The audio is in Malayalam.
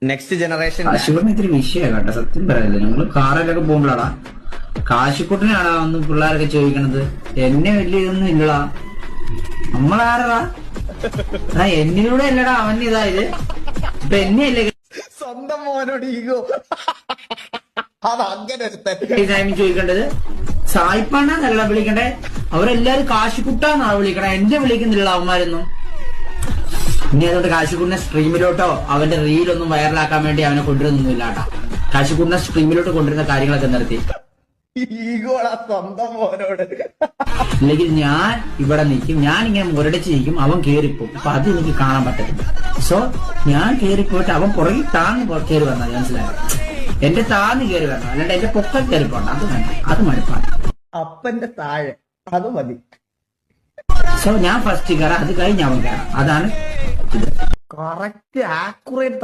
നെക്സ്റ്റ് ജനറേഷൻ കാശിക്കുട്ടൻ ഇത്തിരി വിഷയമാണ് കേട്ടോ, സത്യം പറയല്ലേ. ഞങ്ങള് കാറിലൊക്കെ പോകുമ്പോഴാടാ കാശിക്കുട്ടനാണ് വന്ന് പിള്ളേരൊക്കെ ചോദിക്കണത്. എന്നെ വലിയ ഇതൊന്നും ഇല്ലടാ, നമ്മളാരടാ എന്നിലൂടെ അല്ലടാ അവൻ ഇതായത്. ഇപ്പൊ എന്നെയല്ലേ സ്വന്തം മോനോട് ഈഗോ. അത് അങ്ങനെ ചോദിക്കേണ്ടത്. സായിപ്പാണെന്നല്ല വിളിക്കണ്ടേ, അവരെല്ലാരും കാശിക്കുട്ടാന്നാണ് വിളിക്കണേ, എന്നെ വിളിക്കുന്നില്ല അവന്മാരൊന്നും. ഇനി അതുകൊണ്ട് കാശിക്കുട്ടിനെ സ്ട്രീമിലോട്ടോ അവന്റെ റീലൊന്നും വൈറലാക്കാൻ വേണ്ടി അവനെ കൊണ്ടുവരുന്നില്ല കേട്ടാ. കാശിക്കുട്ടിനെ സ്ട്രീമിലോട്ട് കൊണ്ടുവരുന്ന കാര്യങ്ങളൊക്കെ നിർത്തി. ഈഗോളാ സ്വന്തം മോനോട്. അല്ലെങ്കിൽ ഞാൻ ഇവിടെ നിൽക്കും, ഞാൻ ഇങ്ങനെ മുരടിച്ച് നിൽക്കും, അവൻ കേറിപ്പോവും. അപ്പൊ അത് എനിക്ക് കാണാൻ പറ്റത്തില്ല. സോ ഞാൻ കേറിപ്പോയിട്ട് അവൻ പുറകിൽ താന്ന് കയറി വന്നാൽ മനസ്സിലായോ. എന്റെ താന്ന് കയറി വരണം, അല്ലാണ്ട് എന്റെ പൊക്കം കയറി പോകണം. അത് വേണ്ട, അത് മടുപ്പാണ്. അപ്പന്റെ താഴെ അത് മതി. സോ ഞാൻ ഫസ്റ്റ് കയറാം, അത് കഴിഞ്ഞ് അവൻ കയറാം. അതാണ് ഇത്. Correct accurate